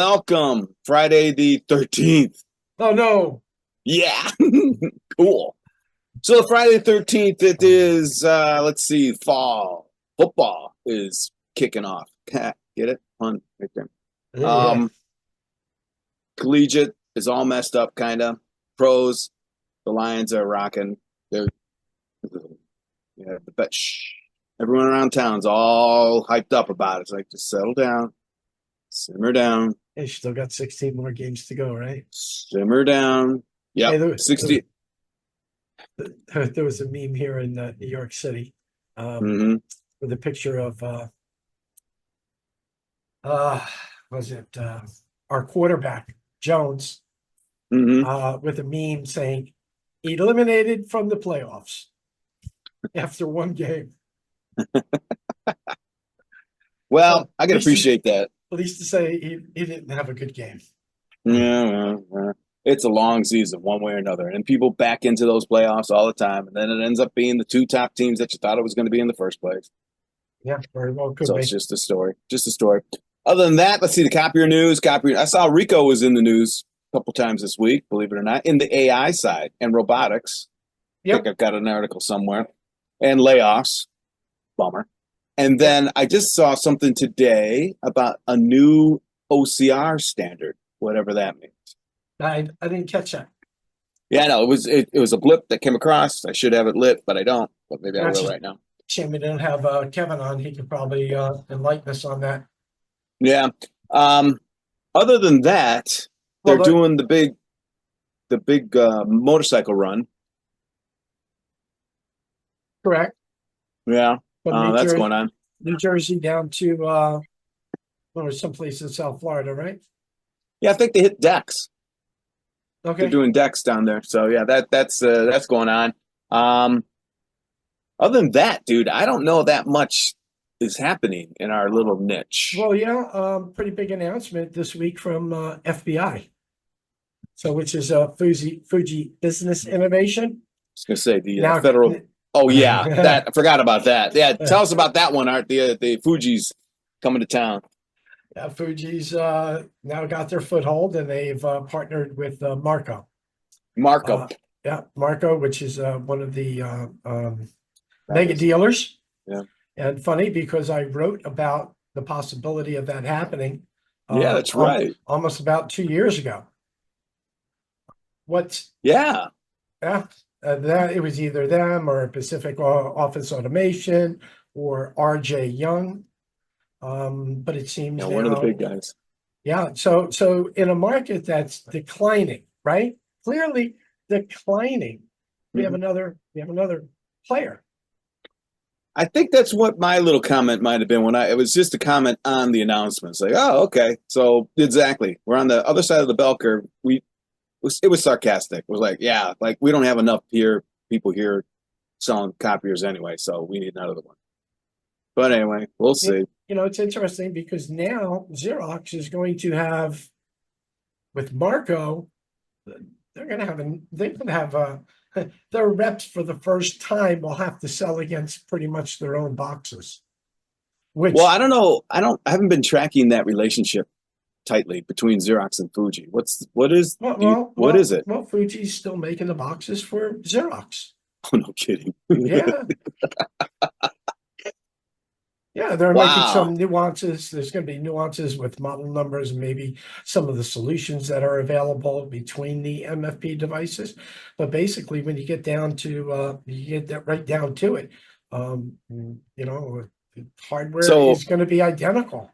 welcome. Friday the 13th. Oh no. Yeah. Cool. So Friday the 13th, it is let's see, fall. Football is kicking off. Get it? Fun right there. Yeah. Um, Collegiate is all messed up, kinda. Pros, the Lions are rocking. They're the bet. Shh. Everyone around town's all hyped up about it. It's like just settle down, simmer down, They still got 16 more games to go, right? simmer down. Hey, Yep, 60. there was a meme here in New York City, Mm-hmm. with a picture of uh was it our quarterback Jones, Mm-hmm. with a meme saying eliminated from the playoffs after one game. Well, Well, I at can least to, appreciate that. at least to say he didn't have a good game. Yeah, it's a long season, one way or another, and people back into those playoffs all the time, and then it ends up being the two top teams that you thought it was going to be in the first place. Yeah, very well could So it's be. just a story, just a story. Other than that, let's see the copier news. Copier, I saw Rico was in the news a couple times this week, believe it or not, in the AI side and robotics. I think Yep, I've got an article somewhere, and layoffs. Bummer. And yep. then I just saw something today about a new OCR standard, whatever that means. I didn't catch that. Yeah, no, it was a blip that came across. I should have it lit, but I don't. But maybe I That's will a right now. shame we don't have Kevin on. He could probably enlighten us on that. Yeah. Um, Other than that, Well, they're doing the big motorcycle run. correct. Yeah, From that's going on. New Jersey down to or someplace in South Florida, right? Yeah, I think they hit decks. They're Okay. doing decks down there. So yeah, that's going on. Um, Other than that, dude, I don't know that much is happening in our little niche. Well, yeah, pretty big announcement this week from FBI. So, which is Fuji Business Innovation. I was gonna say the Now, federal. Oh yeah, that I forgot about that. Yeah, tell us about that one, Art. The Fuji's coming to town. yeah, Fuji's now got their foothold, and they've partnered with Marco. Marco. Uh, yeah, Marco, which is one of the That mega is. dealers. Yeah. And funny because I wrote about the possibility of that happening Yeah, that's right. almost about 2 years ago. What's Yeah. yeah, that it was either them or Pacific Office Automation or RJ Young. But it seems One of the big now, guys. yeah. So in a market that's declining, right? Clearly declining, Mhm. we have another player. I think that's what my little comment might have been when it was just a comment on the announcements. Like, oh, okay. So exactly. We're on the other side of the bell curve. It was sarcastic. It was like, yeah, like we don't have enough people here selling copiers anyway, so we need another one. But anyway, we'll It, see. it's interesting because now Xerox is going to have with Marco, they're going to have their reps for the first time will have to sell against pretty much their own boxes, Well, I which don't know. I haven't been tracking that relationship tightly between Xerox and Fuji. What is it? Fuji's still making the boxes for Xerox. Oh, no kidding. Yeah, yeah, they're making Wow. some nuances. There's going to be nuances with model numbers and maybe some of the solutions that are available between the MFP devices. But basically, when you get down to you get that right down to it, hardware So is going to be identical.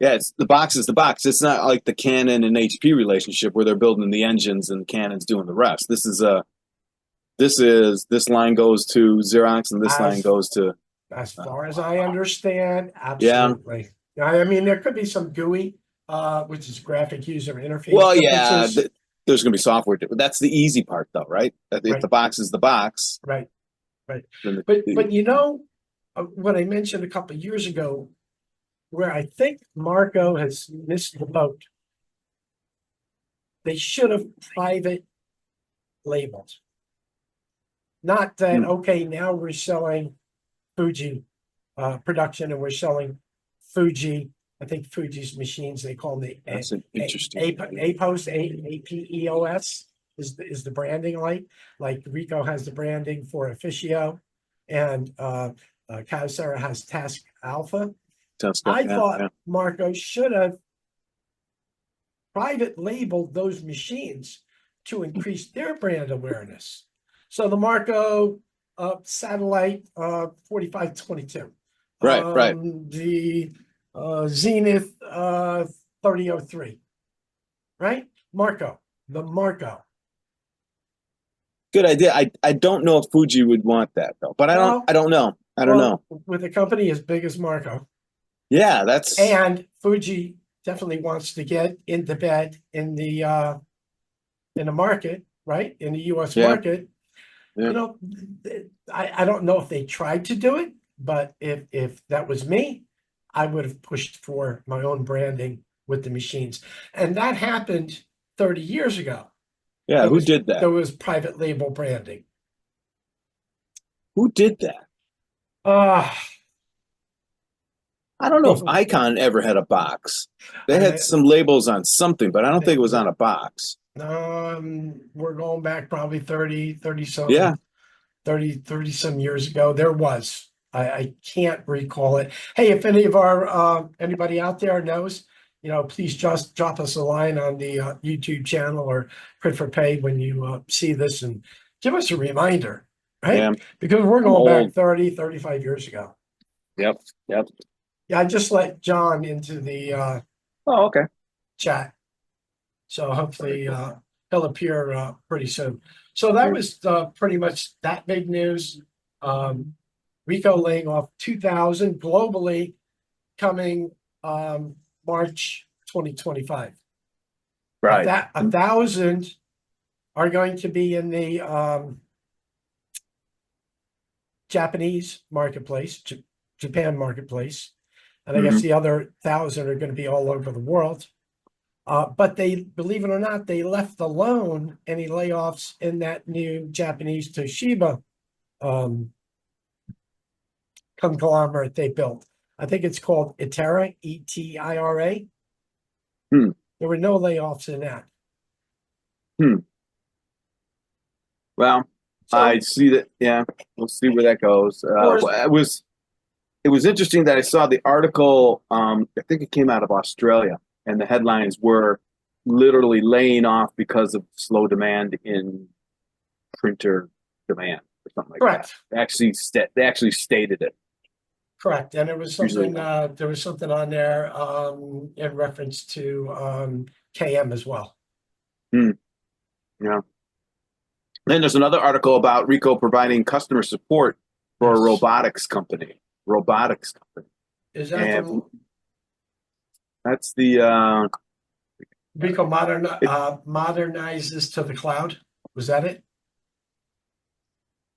yeah, it's the box is the box. It's not like the Canon and HP relationship where they're building the engines and Canon's doing the rest. This line goes to Xerox and this line As goes to as far as I understand, yeah. absolutely. I mean, there could be some GUI, which is graphic user interface Well, yeah, differences. there's going to be software. That's the easy part, though, right? If the Right, box is the box, right, right. then But what I mentioned a couple of years ago, where I think Marco has missed the boat. They should have private labeled. Not that, hmm, okay, now we're selling Fuji production and we're selling Fuji I think Fuji's machines, they call them the That's an interesting. APOS, APEOS is the branding like Rico has the branding for Officio, and Kyocera has Task Alpha. I Yeah, thought yeah. Marco should have private labeled those machines to increase their brand awareness. So the Marco satellite 4522, Right, right. the Zenith 3003, right? Marco, the Marco. Good idea. I don't know if Fuji would want that though, but Well, I don't know. I don't well, know. with a company as big as Marco, Yeah, that's and Fuji definitely wants to get into bed in the market, right? In the US yeah, market. yeah. You know, I don't know if they tried to do it, but if that was me, I would have pushed for my own branding with the machines. And that happened 30 years ago. Yeah, who did There that? was private label branding. Who did that? Uh I don't know if people Icon ever had a box. They had I, some labels on something, but I don't think it was on they, a box. we're going back probably 30 some Yeah, 30 some years ago. There was. I can't recall it. Hey, if any of our anybody out there knows, please just drop us a line on the YouTube channel or print for pay when you see this and give us a reminder, right? yeah. Because we're I'm going back old. 30, 35 years ago. Yep, yep. Yeah, I just let John into the Oh, okay. chat. So Very hopefully cool. he'll appear pretty soon. So that Yeah. was pretty much that big news. Rico laying off 2,000 globally coming March 2025. Right. A 1,000 are going to be in the Japanese marketplace, Japan marketplace. And I guess Mhm. the other 1,000 are going to be all over the world. But they, believe it or not, they left alone any layoffs in that new Japanese Toshiba conglomerate they built. I think it's called Itera, Etira. Hmm. There were no layoffs in that. Hmm. Well, I So, see that. Yeah, we'll see where that goes. or It was interesting that I saw the article. I think it came out of Australia, and the headlines were literally laying off because of slow demand in printer demand or something like that. correct, They actually stated it. correct. And there was Usually, something, on there in reference to KM as well. yeah. Then there's another article about Rico providing customer support for a Yes. robotics company, Is that and the that's the Rico it, modernizes to the cloud? Was that it?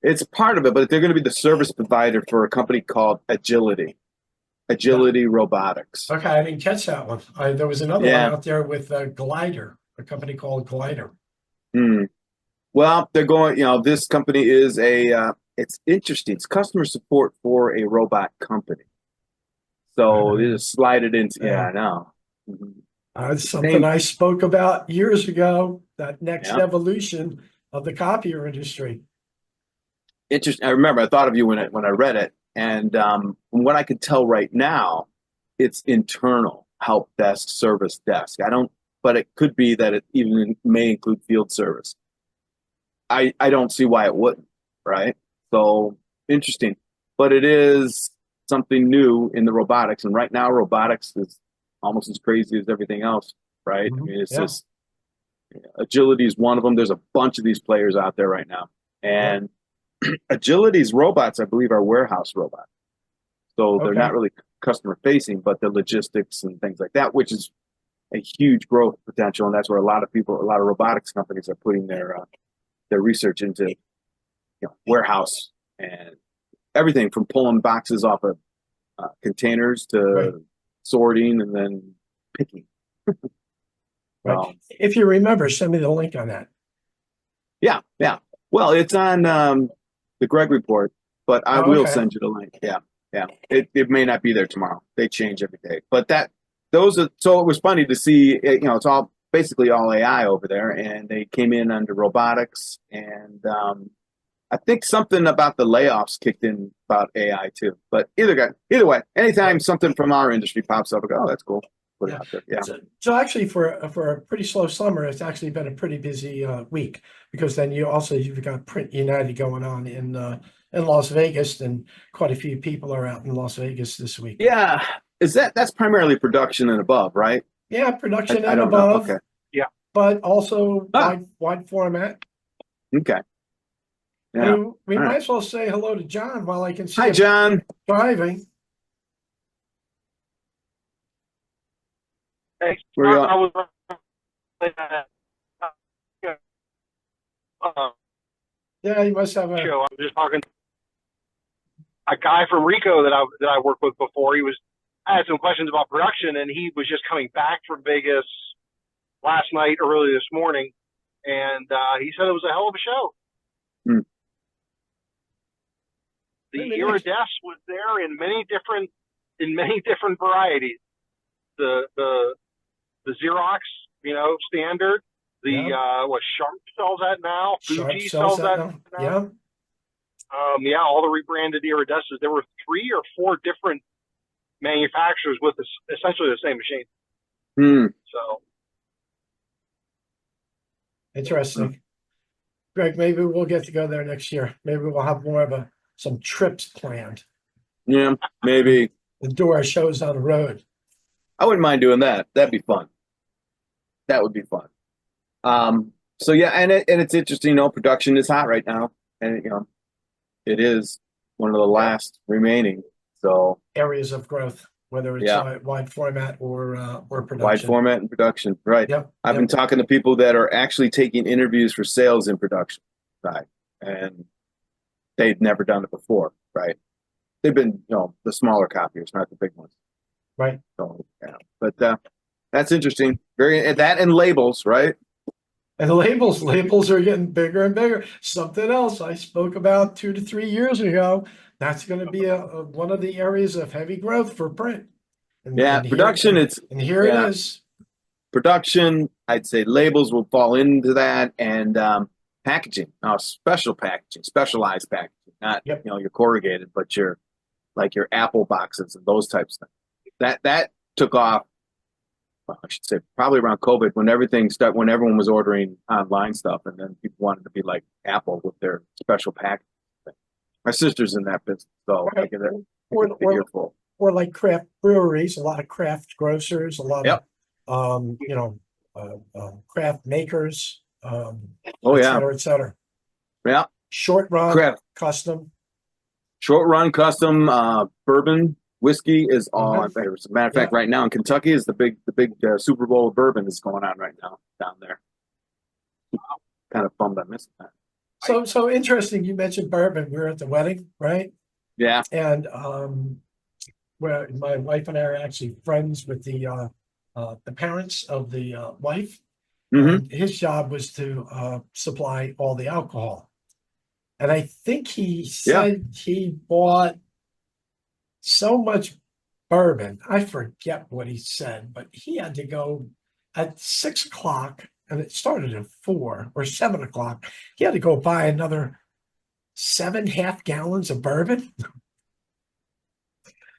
it's part of it, but they're going to be the service provider for a company called No. Agility Robotics. Okay, I didn't catch that one. There was another one Yeah. out there with Glider, a company called Glider. Hmm. Well, they're going. This company is a. It's interesting. It's customer support for a robot company. So they just slide it into. Yeah, Yeah. I know. Mhm. It's something Same. I spoke about years ago, that next Yeah. evolution of the copier industry. Interesting. I remember. I thought of you when I read it, and from what I could tell right now, it's internal help desk, service desk. I don't, but it could be that it even may include field service. I don't see why it wouldn't, right? So interesting. But it is something new in the robotics. And right now, robotics is almost as crazy as everything else, right? I mean, it's Yeah, just agility is one of them. There's a bunch of these players out there right now. yeah. And agility's robots, I believe, are warehouse robots. So they're not Okay. really customer facing, but the logistics and things like that, which is a huge growth potential. And that's where a lot of robotics companies are putting their research into warehouse and everything from pulling boxes off of containers Right, to sorting and then picking. right. So If you remember, send me the link on that. yeah, yeah. Well, it's on the Greg report, but I Oh, will okay. send you the link. Yeah, yeah. It may not be there tomorrow. They change every day, but those are, so it was funny to see, it's all basically all AI over there, and they came in under robotics, and I think something about the layoffs kicked in about AI too. But either way, anytime something from our industry pops up, I go, oh, that's cool. Put it out there. Yeah. So actually, for a pretty slow summer, it's actually been a pretty busy week, because then you've got Print United going on in Las Vegas, and quite a few people are out in Las Vegas this week. Yeah. That's primarily production and above, right? Yeah, production I and don't know. above, Okay. Yeah. but also wide format. Okay. I Yeah. mean, we All might right. as well say hello to John while I can see Hi, him John. driving. Hey, Where you I at? was Yeah, you must have a show. I was just talking to a guy from Rico that I worked with before. I had some questions about production, and he was just coming back from Vegas last night, early this morning, and he said it was a hell of a show. Hmm. The Really nice. iridescent was there in many different varieties. The Xerox, standard. The what Sharp sells that now. Sharp Fuji sells sells that now. now. Yeah. All the rebranded iridescents. There were 3 or 4 different manufacturers with essentially the same machine. Hmm. So Interesting. Greg, maybe we'll get to go there next year. Maybe we'll have more of some trips planned. Yeah, maybe. And do our shows on the road. I wouldn't mind doing that. That'd be fun. That would be fun. So yeah, and it's interesting, production is hot right now, and it is one of the last remaining. So Areas of growth, whether it's wide format or production. wide format and production, right? Yep. I've been talking to people that are actually taking interviews for sales in production side, and they've never done it before, right? They've been, the smaller copiers, not the big ones. Right. So yeah, but that's interesting. That and labels, right? And the labels are getting bigger and bigger. Something else I spoke about 2 to 3 years ago. That's going to be one of the areas of heavy growth for print. And Production. Here it is. Production. I'd say labels will fall into that, and packaging. Special packaging, specialized packaging. Not your corrugated, but your Apple boxes and those types of things. That took off. Well, I should say probably around COVID, when when everyone was ordering online stuff, and then people wanted to be like Apple with their special packaging. My sister's in that business, so I get it. Or like craft breweries, a lot of craft grocers, a lot of craft makers, et cetera, et cetera. Yeah. Short run craft. custom. Short run custom bourbon whiskey is all my favorites. As a matter of fact, right now in Kentucky is the big Super Bowl of bourbon is going on right now down there. Kind of bummed I missed that. So interesting. You mentioned bourbon. We were at the wedding, right? Yeah. And where my wife and I are actually friends with the parents of the wife. Mm-hmm. And his job was to supply all the alcohol. And I think he said he bought so much bourbon. I forget what he said, but he had to go at 6 o'clock, and it started at 4 or 7 o'clock. He had to go buy another 7 half gallons of bourbon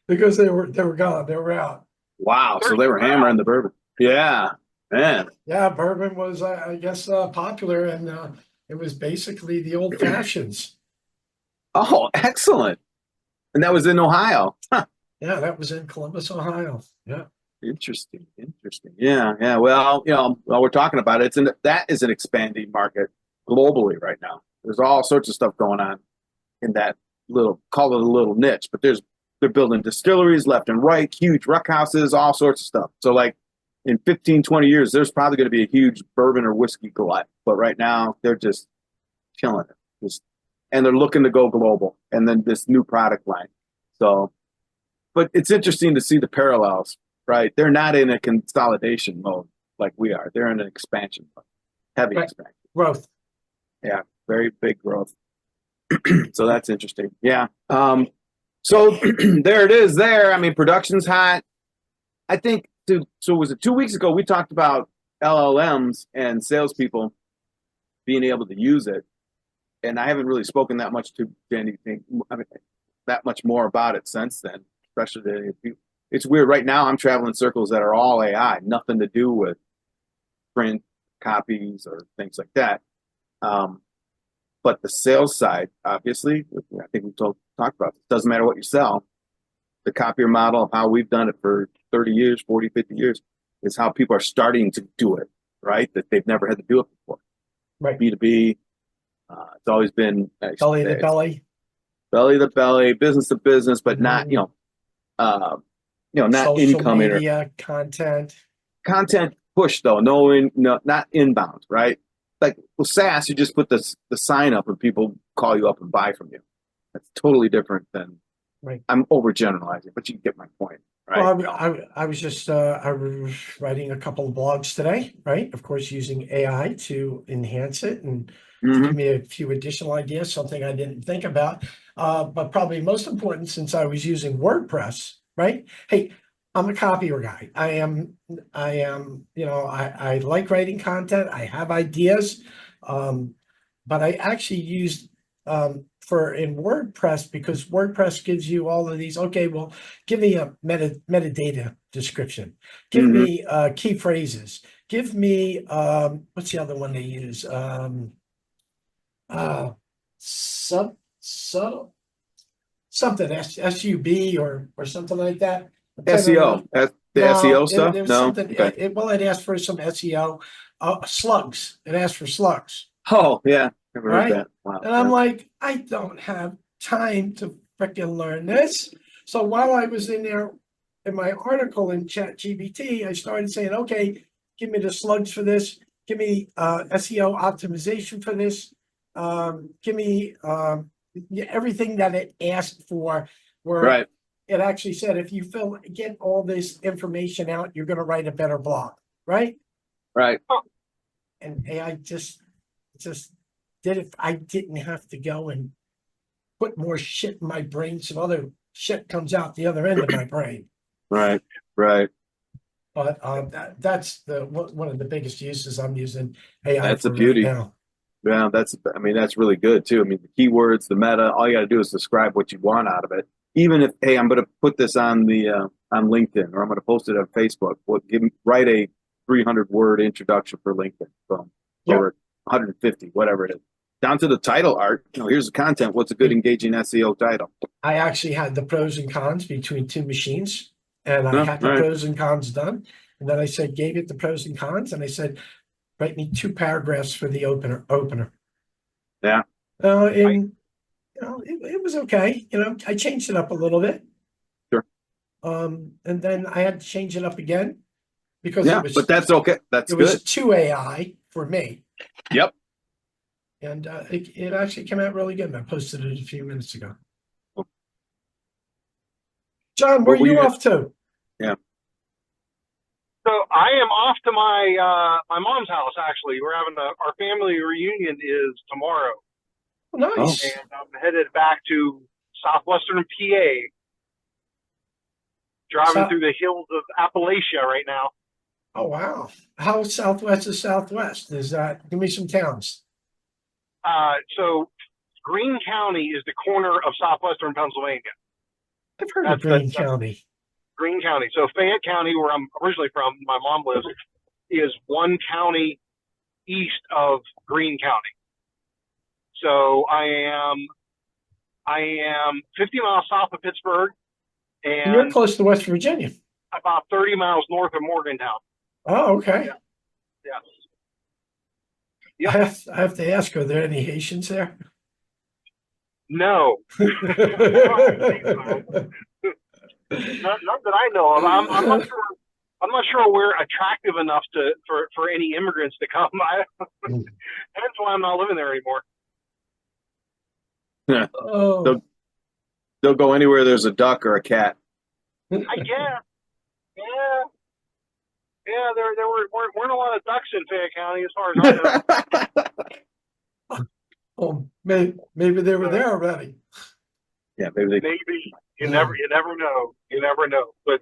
because they were gone. They were out. Wow. So they were hammering the bourbon. Yeah, man. Yeah, bourbon was, I guess, popular, and it was basically the old fashions. Oh, excellent. And that was in Ohio. Huh. Yeah, that was in Columbus, Ohio. Yeah. Interesting. Yeah. Well, while we're talking about it, that is an expanding market globally right now. There's all sorts of stuff going on in that call it a little niche, but they're building distilleries left and right, huge ruck houses, all sorts of stuff. So like in 15, 20 years, there's probably going to be a huge bourbon or whiskey glut. But right now they're just killing it. And they're looking to go global, and then this new product line. So, but it's interesting to see the parallels, right? They're not in a consolidation mode like we are. They're in an expansion mode, heavy expansion. Growth. Yeah, very big growth. So that's interesting. Yeah. So there it is there. I mean, production's hot. I think so was it 2 weeks ago we talked about LLMs and salespeople being able to use it, and I haven't really spoken that much to anything. I mean, that much more about it since then, especially to people. It's weird. Right now, I'm traveling circles that are all AI, nothing to do with print copies or things like that. But the sales side, obviously, I think we talked about this. Doesn't matter what you sell. The copier model of how we've done it for 30 years, 40, 50 years is how people are starting to do it, right? That they've never had to do it before. Right. B2B. It's always been Belly to belly. Belly to belly, business to business, but not, not Social incoming media content. Content push though, not inbound, right? Like with SaaS, you just put the sign up and people call you up and buy from you. That's totally different than. Right. I'm overgeneralizing, but you get my point, right? Well, I was just I was writing a couple of blogs today, right? Of course, using AI to enhance it and to give me a few additional ideas, something I didn't think about. But probably most important, since I was using WordPress, right? Hey, I'm a copier guy. I am, I like writing content. I have ideas. But I actually used in WordPress, because WordPress gives you all of these. Okay, well, give me a metadata description. Give me key phrases. Give me what's the other one they use? Subtle something SUB or something like that. SEO, the SEO stuff. There was No, something. okay. It asked for some SEO. Slugs. It asked for slugs. Oh yeah, never heard Right. that. Wow. And I'm like, I don't have time to freaking learn this. So while I was in there in my article in ChatGPT, I started saying, okay, give me the slugs for this. Give me SEO optimization for this. Give me everything that it asked for. Where Right. it actually said, if you get all this information out, you're going to write a better blog, right? Right. And AI just did it. I didn't have to go and put more shit in my brain, so other shit comes out the other end of my brain. Right. Right. But that's one of the biggest uses I'm using AI That's for the beauty. right now. Yeah, that's really good too. I mean, the keywords, the meta, all you got to do is describe what you want out of it. Even if, hey, I'm going to put this on on LinkedIn, or I'm going to post it on Facebook. Well, write a 300-word introduction for LinkedIn, or 150, whatever it is. Down to the title art. Here's the content. What's a good engaging SEO title? I actually had the pros and cons between two machines, and I had the pros and cons done. And then I gave it the pros and cons, and I said, write me 2 paragraphs for the opener. Yeah. It was okay. I changed it up a little bit. Sure. And then I had to change it up again because but that's okay. That's good. It was too AI for me. Yep. And it actually came out really good. And I posted it a few minutes ago. John, where are you off to? Yeah. So I am off to my mom's house. Actually, we're having our family reunion is tomorrow. Nice. And I'm headed back to southwestern PA, driving through the hills of Appalachia right now. Oh, wow. How southwest is southwest? Give me some towns. So Greene County is the corner of southwestern Pennsylvania. I've heard of Greene County. Greene County. So Fayette County, where I'm originally from, my mom lives, is one county east of Greene County. So I am 50 miles south of Pittsburgh, and you're close to West Virginia. About 30 miles north of Morgantown. Oh, okay. Yeah. Yep. I have to ask, are there any Haitians there? No. Not that I know of. I'm not sure. I'm not sure we're attractive enough for any immigrants to come. That's why I'm not living there anymore. Yeah. Oh. They'll go anywhere there's a duck or a cat. I guess. Yeah. There weren't a lot of ducks in Fayette County, as far as I know. Oh, maybe they were there already. Yeah, maybe. You never know. But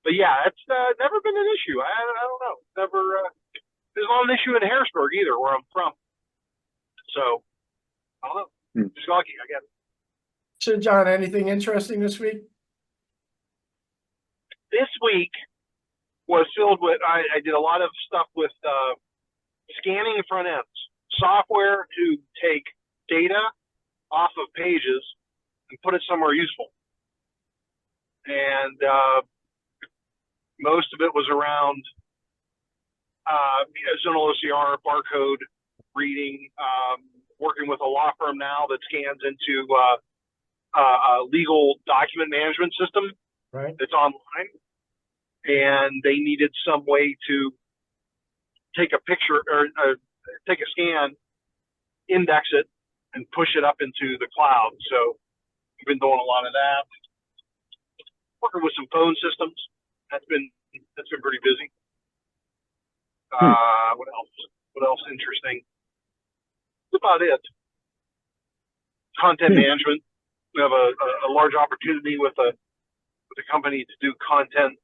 but yeah, it's never been an issue. I don't know. Never. It's not an issue in Harrisburg either, where I'm from. So I don't know. Just lucky, I guess. So, John, anything interesting this week? This week was filled with. I did a lot of stuff with scanning front ends, software to take data off of pages and put it somewhere useful. And most of it was around zonal OCR, barcode reading, working with a law firm now that scans into a legal document management system Right. that's online. And they needed some way to take a picture or take a scan, index it, and push it up into the cloud. So we've been doing a lot of that. Working with some phone systems. That's been pretty busy. What else? What else interesting? That's about it. Content management. We have a large opportunity with a company to do content,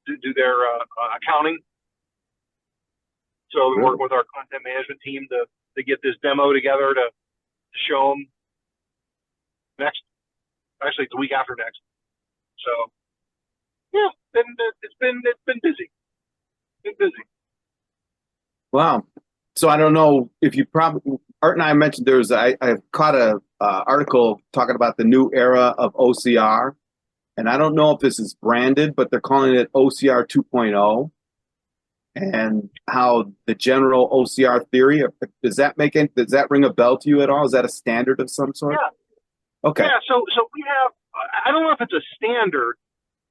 do their accounting. So we work with our content management team to get this demo together to show them actually it's the week after next. So yeah, it's been busy. Been busy. Wow. So I don't know if you probably, Art and I mentioned I caught a article talking about the new era of OCR, and I don't know if this is branded, but they're calling it OCR 2.0, and how the general OCR theory, does that ring a bell to you at all? Is that a standard of some sort? Yeah. Okay. Yeah. So we have, I don't know if it's a standard,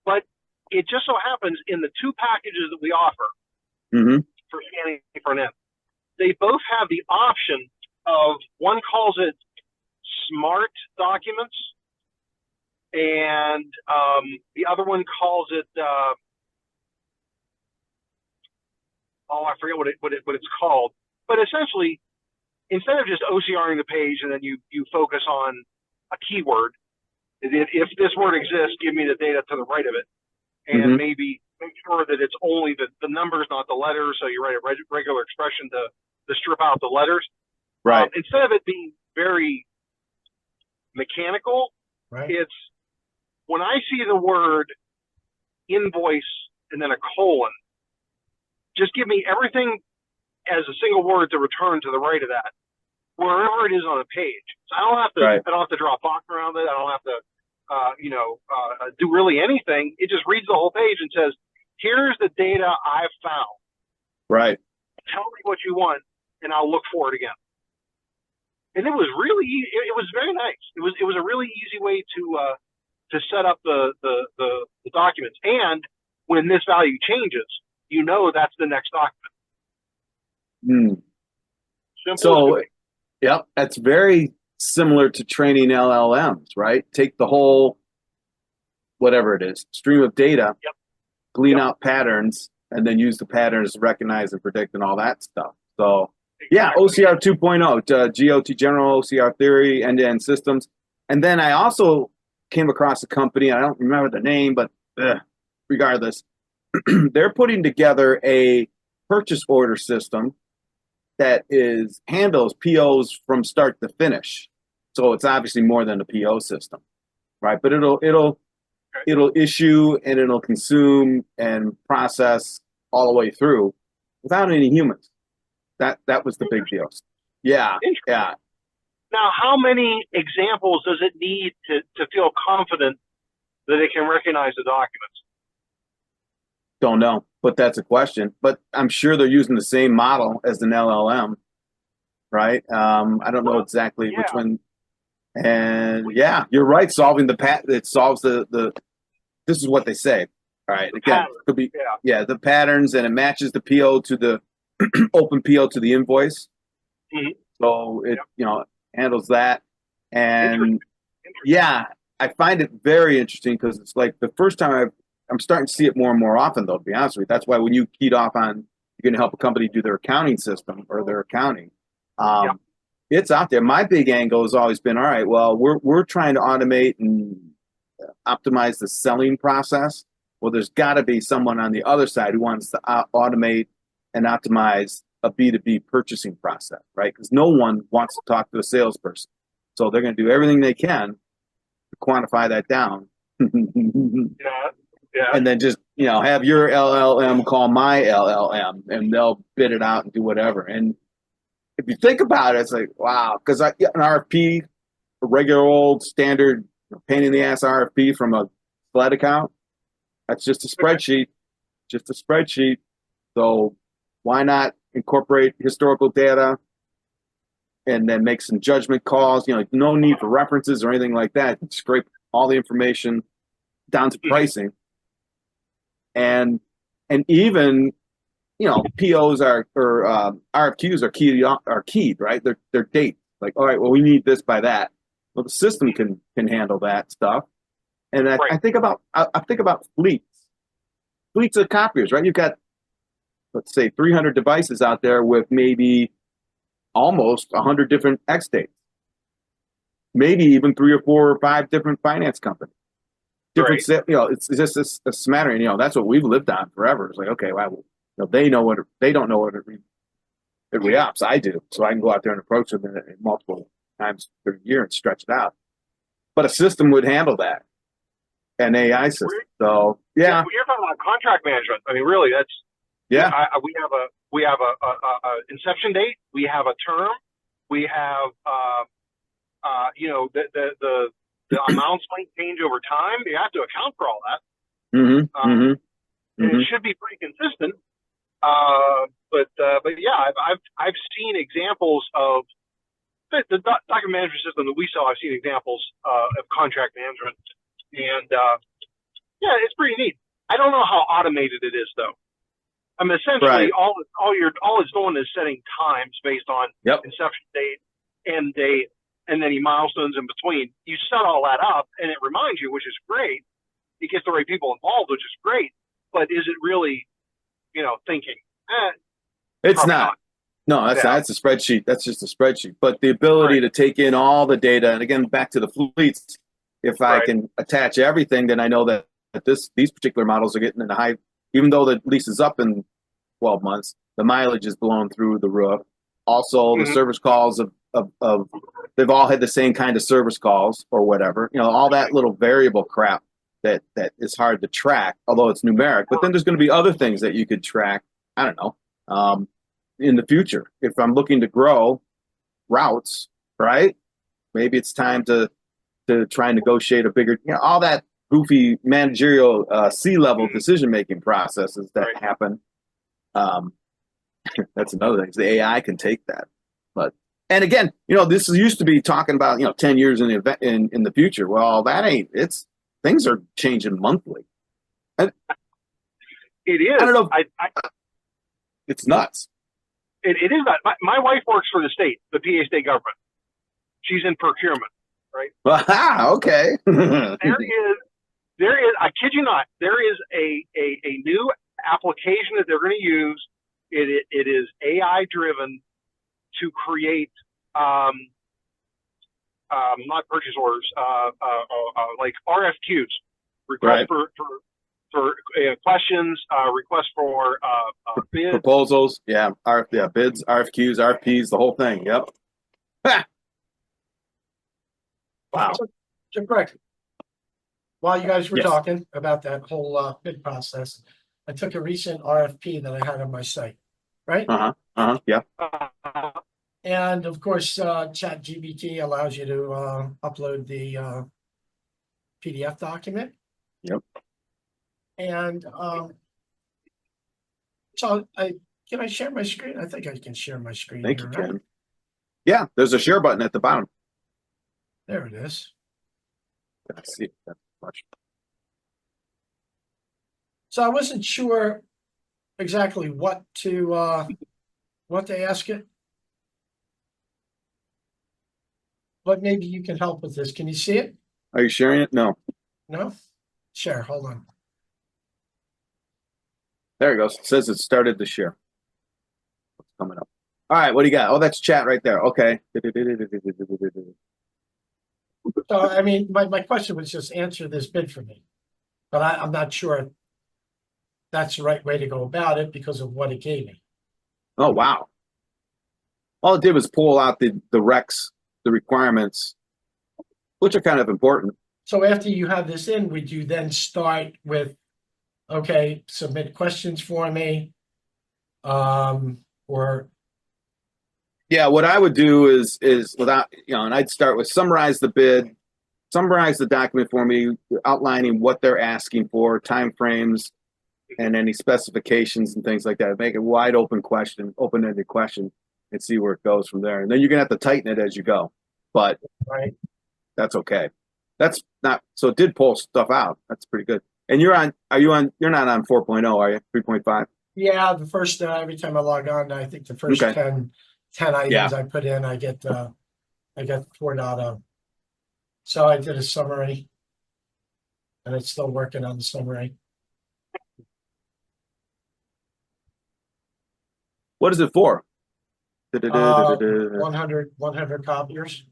but it just so happens in the two packages that we offer for scanning front end, they both have the option of, one calls it smart documents, and the other one calls it I forget what it's called. But essentially, instead of just OCRing the page and then you focus on a keyword, if this word exists, give me the data to the right of it, and maybe make sure that it's only the numbers, not the letters. So you write a regular expression to strip out the letters. Right. Instead of it being very mechanical, Right. it's when I see the word invoice and then a colon, just give me everything as a single word to return to the right of that, wherever it is on the page. So I don't have to. Right. I don't have to draw a box around it. I don't have to, do really anything. It just reads the whole page and says, "Here's the data I've found. Right. Tell me what you want, and I'll look for it again." And it was really, it was very nice. It was a really easy way to set up the documents. And when this value changes, you know that's the next document. Simple. So, yep, that's very similar to training LLMs, right? Take the whole, whatever it is, stream of data, glean out patterns, and then use the patterns to recognize and predict and all that stuff. So, yeah, OCR 2.0, GOT, General OCR Theory, end-to-end systems. And then I also came across a company, I don't remember the name, but regardless, they're putting together a purchase order system that handles POs from start to finish. So it's obviously more than a PO system, right? But it'll issue and it'll consume and process all the way through without any humans. That was the big deal. Yeah, yeah. Now, how many examples does it need to feel confident that it can recognize the documents? Don't know, but that's a question. But I'm sure they're using the same model as an LLM, right? I don't know exactly which one. And yeah, you're right. Solving it solves the. This is what they say. All right, again, it could be the patterns, and it matches the PO to the open PO to the invoice. So it handles that, and I find it very interesting because it's like the first time I'm starting to see it more and more often, though, to be honest with you. That's why when you keyed off on you're going to help a company do their accounting system or their accounting, it's out there. My big angle has always been, all right, well, we're trying to automate and optimize the selling process. Well, there's got to be someone on the other side who wants to automate and optimize a B2B purchasing process, right? Because no one wants to talk to a salesperson. So they're going to do everything they can to quantify that down. Yeah. Yeah. And then just, have your LLM call my LLM and they'll bid it out and do whatever. And if you think about it, it's like, wow, because an RFP, a regular old standard pain in the ass RFP from a Sled account, that's just a spreadsheet, So why not incorporate historical data and then make some judgment calls? No need for references or anything like that. Scrape all the information down to pricing. And even POs or RFQs are keyed, right? They're dates. Like, all right, well, we need this by that. Well, the system can handle that stuff. And I think about fleets of copiers, right? You've got, let's say, 300 devices out there with maybe almost 100 different X dates, maybe even 3 or 4 or 5 different finance companies. It's just a smattering. That's what we've lived on forever. It's like, okay, wow, they don't know what it re-ops. I do, so I can go out there and approach them multiple times per year and stretch it out. But a system would handle that, an AI system. So yeah, you're talking about contract management. I mean, really, that's we have a inception date. We have a term. We have the amounts might change over time. You have to account for all that. And it should be pretty consistent. But yeah, I've seen examples of the document management system that we sell. I've seen examples of contract management, and yeah, it's pretty neat. I don't know how automated it is though. I mean, essentially, all it's doing is setting times based on inception date, end date, and any milestones in between. You set all that up, and it reminds you, which is great. It gets the right people involved, which is great. But is it really, thinking? It's not. No, that's a spreadsheet. That's just a spreadsheet. But the ability to take in all the data, and again, back to the fleets, if I can attach everything, then I know that these particular models are getting in the high, even though the lease is up in 12 months, the mileage is blown through the roof. Also, the service calls of they've all had the same kind of service calls or whatever. All that little variable crap that is hard to track, although it's numeric. But then there's going to be other things that you could track. I don't know. In the future, if I'm looking to grow routes, right? Maybe it's time to try and negotiate a bigger, all that goofy managerial C-level decision-making processes that happen. That's another thing. The AI can take that. And again, this used to be talking about, 10 years in the future. Well, that ain't, things are changing monthly. And it is. I don't know. It's nuts. It is not. My wife works for the state, the PA state government. She's in procurement, right? Okay. there is. I kid you not. There is a new application that they're going to use. It is AI driven to create not purchase orders, like RFQs, request for questions, requests for bids. Proposals, bids, RFQs, RFPs, the whole thing. Yep. Wow. So Greg, while you guys were talking about that whole bid process, I took a recent RFP that I had on my site, right? Yeah. And of course, ChatGPT allows you to upload the PDF document. Yep. And so can I share my screen? I think I can share my screen. I think you can. Yeah, there's a share button at the bottom. There it is. Let's see. That's much. So I wasn't sure exactly what to ask it. But maybe you can help with this. Can you see it? Are you sharing it? No. No? Share. Hold on. There it goes. It says it started to share. What's coming up? All right. What do you got? Oh, that's chat right there. Okay. So, I mean, my question was just answer this bid for me. But I'm not sure that's the right way to go about it because of what it gave me. Oh, wow. All it did was pull out the recs, the requirements, which are kind of important. So after you have this in, would you then start with, okay, submit questions for me? Or Yeah, what I would do is without, and I'd start with summarize the bid, summarize the document for me, outlining what they're asking for, timeframes, and any specifications and things like that. Make it wide open question, open-ended question, and see where it goes from there. And then you're gonna have to tighten it as you go, but right. that's okay. That's not so. It did pull stuff out. That's pretty good. And you're on? Are you on? You're not on 4.0, are you? 3.5. Yeah, the first every time I log on, I think the first Okay. 10 items Yeah. I put in, I get 4.0. So I did a summary, and it's still working on the summary. What is it for? 100 copiers.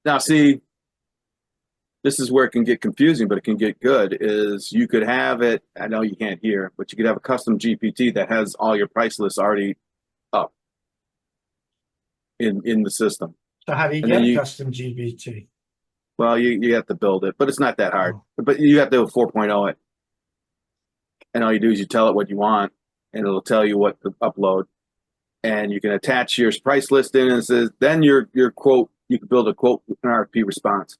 Now, see, this is where it can get confusing, but it can get good. Is you could have it. I know you can't hear, but you could have a custom GPT that has all your price lists already up in the system. So how do you And get then a you- custom GBT? Well, you have to build it, but it's not that hard. Oh. But you have to 4.0 it, and all you do is you tell it what you want, and it'll tell you what to upload, and you can attach your price list in, and it says then your quote. You can build a quote, an RFP response.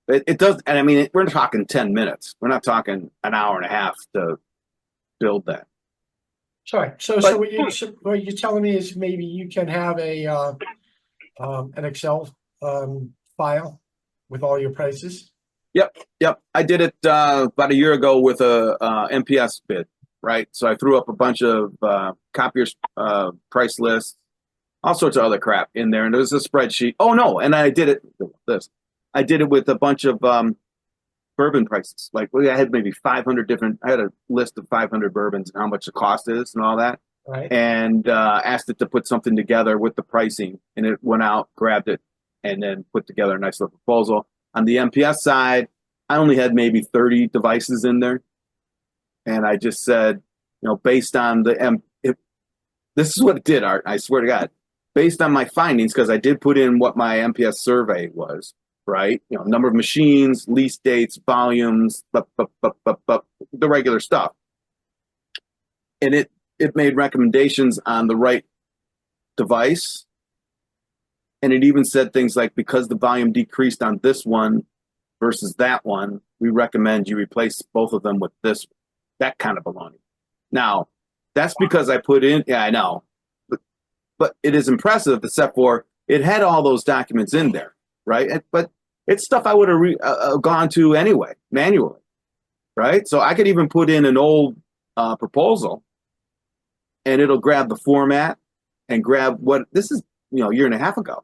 It does, and I mean, we're talking 10 minutes. We're not talking an hour and a half to build that. Sorry. So But- what you're telling me is maybe you can have an Excel file with all your prices. Yep. I did it about a year ago with a MPS bid, right? So I threw up a bunch of copiers price lists, all sorts of other crap in there, and there was a spreadsheet. Oh no, and I did it I did it with a bunch of bourbon prices. Like I had maybe 500 different. I had a list of 500 bourbons and how much the cost is and all that, Right. and asked it to put something together with the pricing, and it went out, grabbed it, and then put together a nice little proposal. On the MPS side, I only had maybe 30 devices in there, and I just said, based on this is what it did, Art. I swear to God, based on my findings, because I did put in what my MPS survey was. Right, number of machines, lease dates, volumes, the regular stuff, and it made recommendations on the right device, and it even said things like, because the volume decreased on this one versus that one, we recommend you replace both of them with this, that kind of baloney. Now, that's because I put in, yeah, I know, but it is impressive, except for it had all those documents in there, right? But it's stuff I would have gone to anyway, manually, right? So I could even put in an old proposal, and it'll grab the format and grab what this is, a year and a half ago.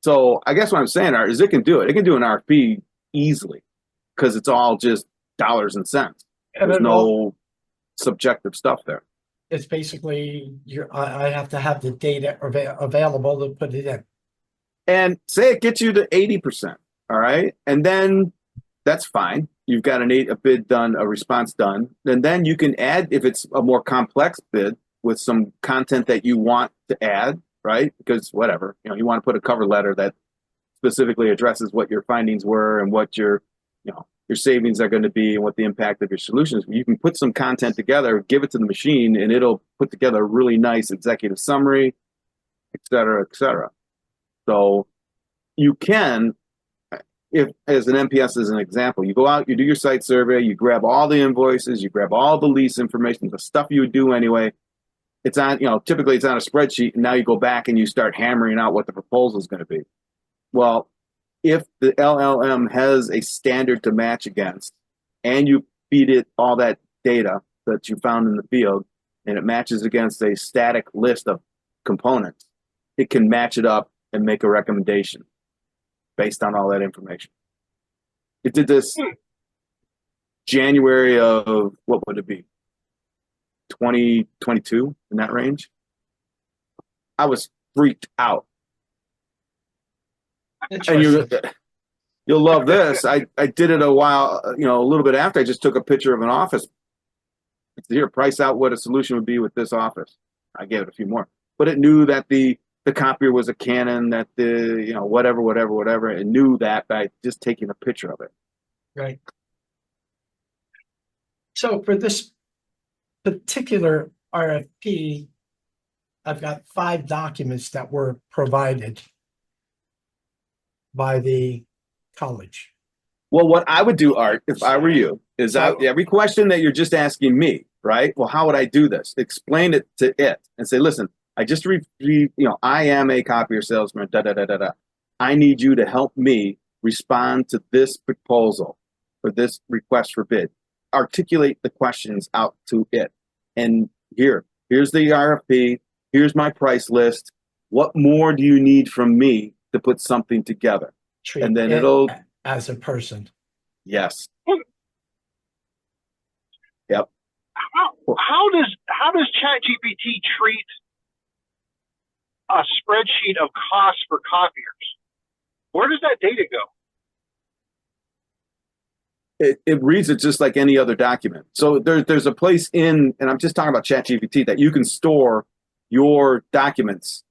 So I guess what I'm saying, Art, is it can do it. It can do an RFP easily because it's all just dollars and cents. And There's then no subjective stuff there. it's basically I have to have the data available to put it in. And say it gets you to 80%, all right? And then that's fine. You've got a bid done, a response done. And then you can add, if it's a more complex bid with some content that you want to add, right? Because whatever, you want to put a cover letter that specifically addresses what your findings were and what your savings are going to be and what the impact of your solutions. You can put some content together, give it to the machine, and it'll put together a really nice executive summary, et cetera, et cetera. So you can, if as an MPS as an example, you go out, you do your site survey, you grab all the invoices, you grab all the lease information, the stuff you would do anyway. It's on, typically it's on a spreadsheet, and now you go back and you start hammering out what the proposal is going to be. Well, if the LLM has a standard to match against, and you feed it all that data that you found in the field, and it matches against a static list of components, it can match it up and make a recommendation based on all that information. It did this January of, what would it be, 2022, in that range. I was freaked out. And Interesting. You'll love this. I did it a while, a little bit after. I just took a picture of an office. Here, price out what a solution would be with this office. I gave it a few more, but it knew that the copier was a Canon, that the whatever. It knew that by just taking a picture of it. Right. So for this particular RFP, I've got 5 documents that were provided by the college. Well, what I would do, Art, if I were you, is every question that you're just asking me, right? Well, how would I do this? Explain it to it and say, listen, I just I am a copier salesman, I need you to help me respond to this proposal or this request for bid. Articulate the questions out to it. And here's the RFP. Here's my price list. What more do you need from me to put something together? Treat and then it it'll as a person. Yes. Yep. How does ChatGPT treat a spreadsheet of costs for copiers? Where does that data go? It reads it just like any other document. So there's a place and I'm just talking about ChatGPT, that you can store your documents,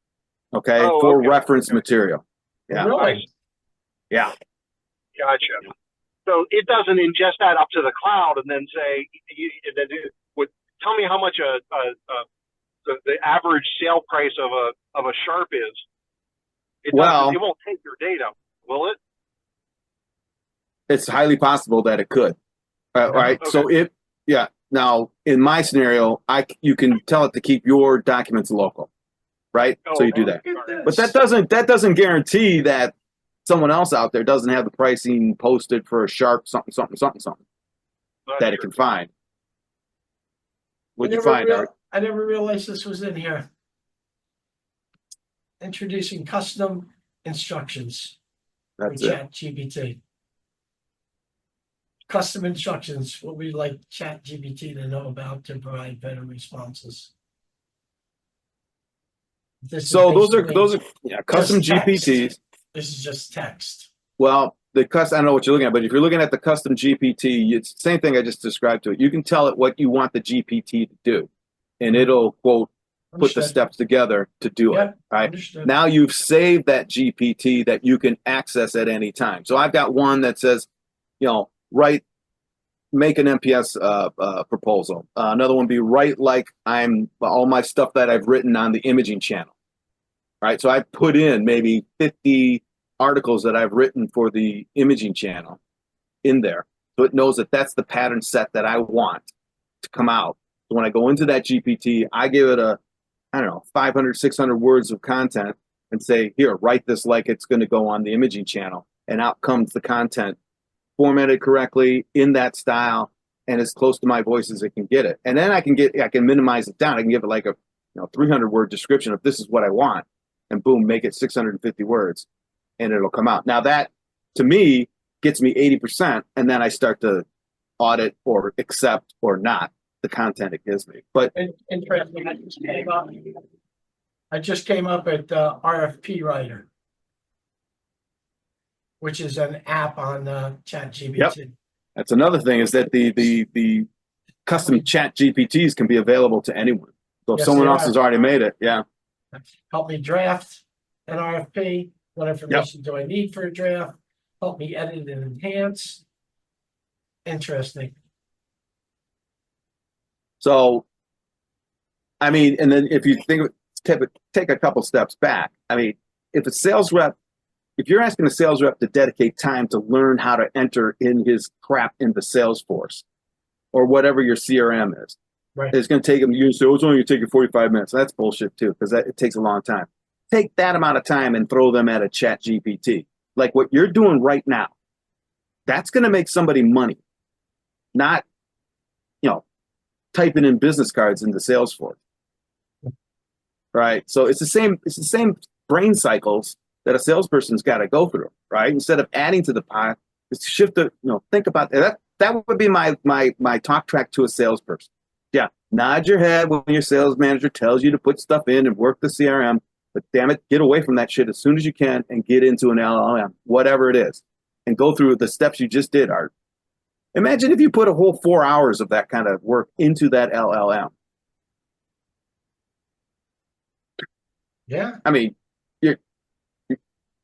for reference material. Yeah. Really? Yeah. Gotcha. So it doesn't ingest that up to the cloud and then say, it would tell me how much the average sale price of a Sharp is. It won't take your data, will it? It's highly possible that it could. Right. Okay. So now in my scenario, you can tell it to keep your documents local, right? So you do that. But that doesn't guarantee that someone else out there doesn't have the pricing posted for a Sharp something that it can find. What'd you find, Art? I never realized this was in here. Introducing custom instructions for That's it. ChatGPT. Custom instructions, what we like ChatGPT to know about to provide better responses. So those are custom GPTs. This is just text. Well, I don't know what you're looking at, but if you're looking at the custom GPT, it's the same thing I just described to it. You can tell it what you want the GPT to do, and it'll, quote, put the steps together to do it. Right? Understood. Now you've saved that GPT that you can access at any time. So I've got one that says, make an MPS proposal. Another one be write like all my stuff that I've written on the imaging channel. Right. So I put in maybe 50 articles that I've written for the imaging channel in there. So it knows that that's the pattern set that I want to come out. So when I go into that GPT, I give it 500, 600 words of content and say, here, write this like it's going to go on the imaging channel. And out comes the content formatted correctly in that style and as close to my voice as it can get it. And then I can minimize it down. I can give it like a 300-word description of this is what I want. And boom, make it 650 words and it'll come out. Now that, to me, gets me 80%, and then I start to audit or accept or not the content it gives me. But interesting, I just came up at RFP Writer, which is an app on ChatGPT. Yep. That's another thing, is that the custom ChatGPTs can be available to anyone. So if someone else has already made it, help me draft an RFP. What information do I need for a draft? Help me edit and enhance. Interesting. So, I mean, and then if you take a couple steps back, I mean, if you're asking a sales rep to dedicate time to learn how to enter in his crap into Salesforce or whatever your CRM is, right, it's going to take him, you say, it's only going to take you 45 minutes. That's bullshit too, because it takes a long time. Take that amount of time and throw them at a Chat GPT. Like what you're doing right now, that's going to make somebody money, not, typing in business cards into Salesforce. Right. So it's the same brain cycles that a salesperson's got to go through, right? Instead of adding to the pot, it's shift the, think about that. That would be my talk track to a salesperson. Yeah. Nod your head when your sales manager tells you to put stuff in and work the CRM, but damn it, get away from that shit as soon as you can and get into an LLM, whatever it is. and go through the steps you just did, Art. Imagine if you put a whole 4 hours of that kind of work into that LLM. Yeah. I mean, you're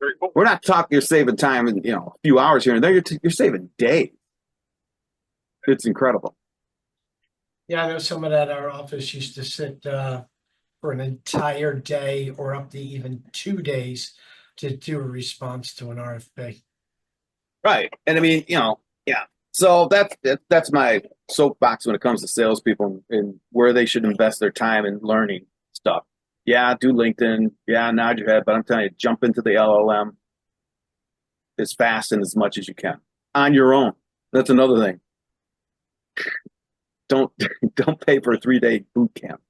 Very cool. we're not talking you're saving time and a few hours here and there. You're saving days. It's incredible. Yeah, I know someone at our office used to sit for an entire day or up to even 2 days to do a response to an RFP. Right. And I mean, yeah. So that's my soapbox when it comes to salespeople and where they should invest their time in learning stuff. Yeah, do LinkedIn. Yeah, nod your head, but I'm telling you, jump into the LLM as fast and as much as you can on your own. That's another thing. Don't pay for a 3-day boot camp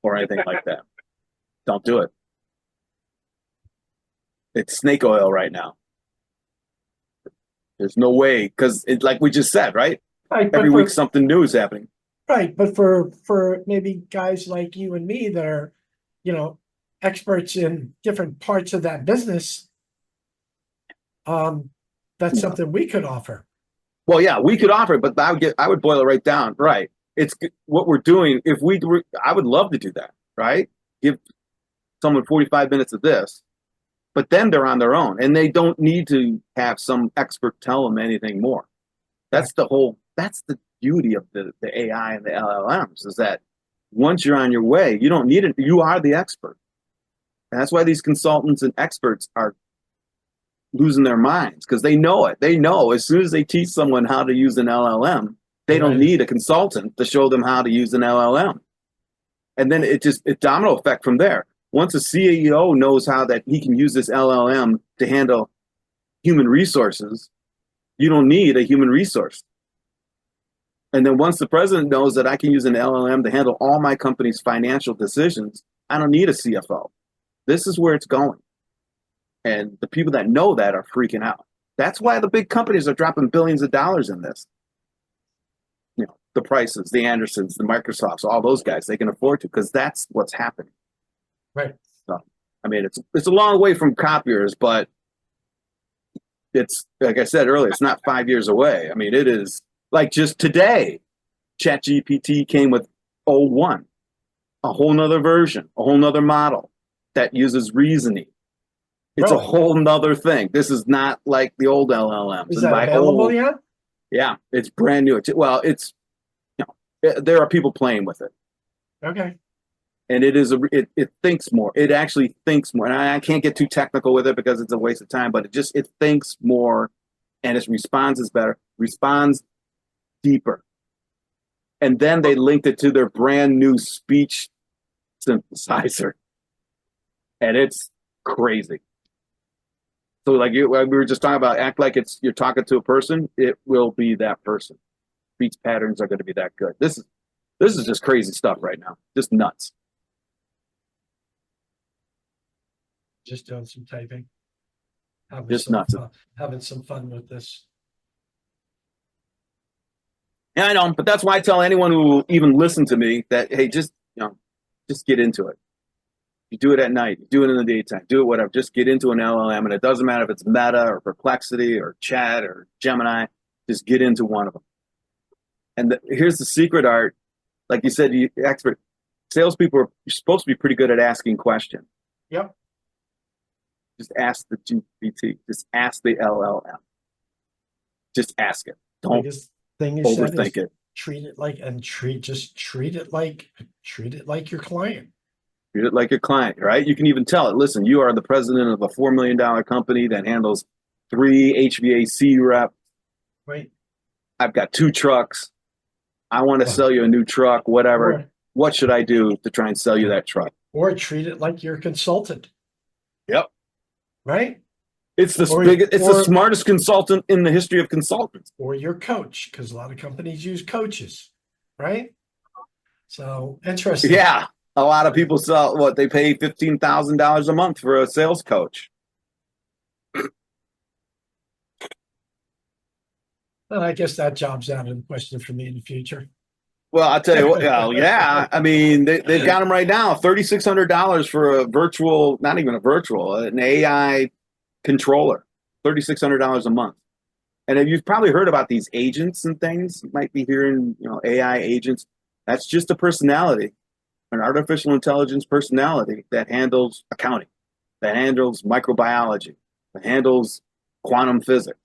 or anything like that. Don't do it. It's snake oil right now. There's no way because like we just said, right? Right, Every but week something new is happening. right, but for maybe guys like you and me that are, experts in different parts of that business, that's something we could offer. Well, yeah, we could offer it, but I would boil it right down. Right. It's what we're doing. I would love to do that. Right. Give someone 45 minutes of this, but then they're on their own and they don't need to have some expert tell them anything more. That's the beauty of the AI and the LLMs is that once you're on your way, you don't need it. You are the expert. And that's why these consultants and experts are losing their minds because they know it. They know as soon as they teach someone how to use an LLM, they don't need a consultant to show them how to use an LLM. And then it domino effect from there. Once a CEO knows how that he can use this LLM to handle human resources, you don't need a human resource. And then once the president knows that I can use an LLM to handle all my company's financial decisions, I don't need a CFO. This is where it's going. And the people that know that are freaking out. That's why the big companies are dropping billions of dollars in this. The Prices, the Andersons, the Microsofts, all those guys, they can afford to because that's what's happening. Right. So, I mean, it's a long way from copiers, but it's, like I said earlier, it's not 5 years away. I mean, it is like just today, ChatGPT came with O1, a whole nother version, a whole nother model that uses reasoning. It's a whole nother thing. This is not like the old LLMs. Is that available yet? Yeah, it's brand new. Well, there are people playing with it. Okay. And it thinks more. It actually thinks more. And I can't get too technical with it because it's a waste of time, but it thinks more and its response is better, responds deeper. And then they linked it to their brand new speech synthesizer. And it's crazy. So like we were just talking about, act like you're talking to a person, it will be that person. Speech patterns are going to be that good. This is just crazy stuff right now. Just nuts. Just doing some typing. Just nuts. Having some fun with this. Yeah, I know, but that's why I tell anyone who will even listen to me that, hey, just get into it. You do it at night, you do it in the daytime, do it whatever. Just get into an LLM, and it doesn't matter if it's Meta or Perplexity or Chat or Gemini. Just get into one of them. And here's the secret, Art. Like you said, expert salespeople are supposed to be pretty good at asking questions. Yep. Just ask the GPT. Just ask the LLM. Just ask it. Don't thing you overthink said is it. Treat it like treat it like your client. Treat it like your client, right? You can even tell it, listen, you are the president of a $4 million company that handles 3 HVAC reps. Right. I've got 2 trucks. I want to sell you a new truck, whatever. What should I do to try and sell you that truck? Or treat it like your consultant. Yep. Right? It's the smartest consultant in the history of consultants. Or your coach, because a lot of companies use coaches, right? So interesting. Yeah. A lot of people they pay $15,000 a month for a sales coach. And I guess that job's out of the question for me in the future. Well, I'll tell you what, yeah. I mean, they've got them right now, $3,600 for a virtual, not even a virtual, an AI controller. $3,600 a month. And if you've probably heard about these agents and things, you might be hearing, AI agents. That's just a personality, an artificial intelligence personality that handles accounting, that handles microbiology, that handles quantum physics,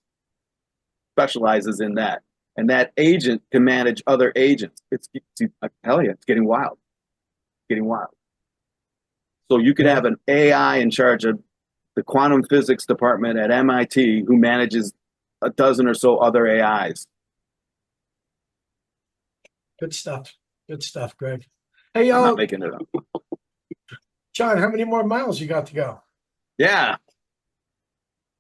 specializes in that. And that agent can manage other agents. I tell you, it's getting wild. Getting wild. So you could have an AI in charge of the quantum physics department at MIT who manages a dozen or so other AIs. Good stuff. Good stuff, Greg. Hey, I'm not making it up. John, how many more miles you got to go? Yeah.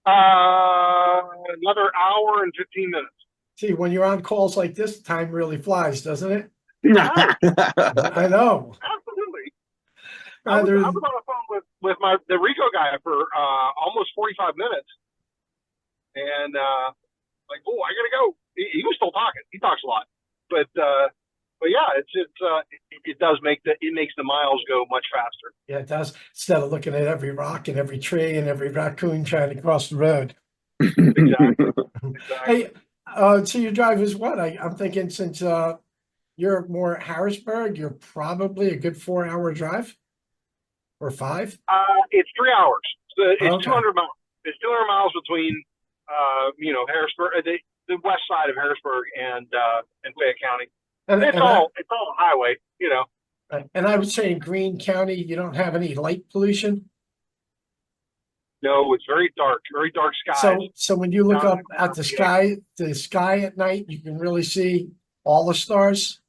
Another hour and 15 minutes. See, when you're on calls like this, time really flies, doesn't it? Right. I know. Absolutely. I was on the phone with the Rico guy for almost 45 minutes. And like, oh, I gotta go. He was still talking. He talks a lot. But yeah, it does makes the miles go much faster. Yeah, it does. Instead of looking at every rock and every tree and every raccoon trying to cross the road. Exactly. Hey, so your drive is what? I'm thinking since you're more Harrisburg, you're probably a good 4-hour drive or 5. It's 3 hours. So it's Okay. 200 miles. It's 200 miles between Harrisburg, the west side of Harrisburg and Fayette County. And It's all highway, And I would say in Greene County, you don't have any light pollution. No, it's very dark skies. So when you look up at the sky at night, you can really see all the stars.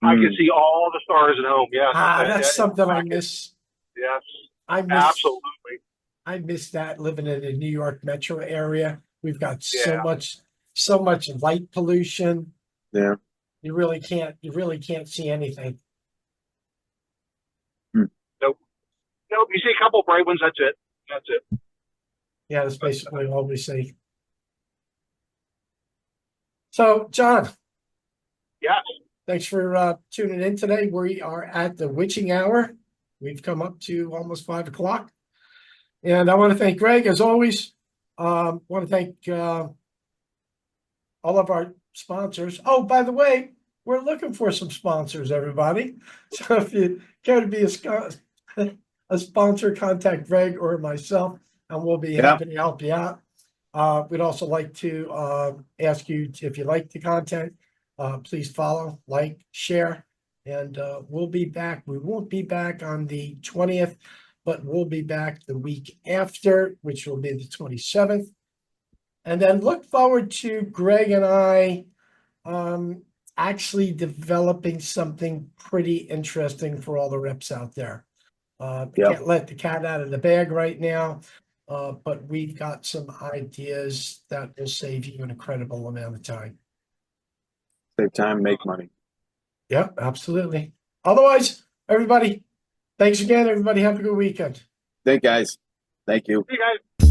I can see all the stars at home. Yes. That's something I miss. Yes. Absolutely. I miss that living in the New York metro area. We've got so much light pollution. Yeah. You really can't see anything. Nope. You see a couple bright ones. That's it. Yeah, that's basically all we see. So, John. Yes. Thanks for tuning in today. We are at the witching hour. We've come up to almost 5 o'clock. And I want to thank Greg, as always. Want to thank all of our sponsors. Oh, by the way, we're looking for some sponsors, everybody. So if you care to be a sponsor, contact Greg or myself, and we'll be happy to help you out. We'd also like to ask you if you like the content, please follow, like, share, and we'll be back. We won't be back on the 20th, but we'll be back the week after, which will be the 27th. And then look forward to Greg and I actually developing something pretty interesting for all the reps out there. Can't let the cat out of the bag right now, but we've got some ideas that will save you an incredible amount of time. Save time, make money. Yeah, absolutely. Otherwise, everybody, thanks again. Everybody have a good weekend. Thank guys. Thank you. See you guys.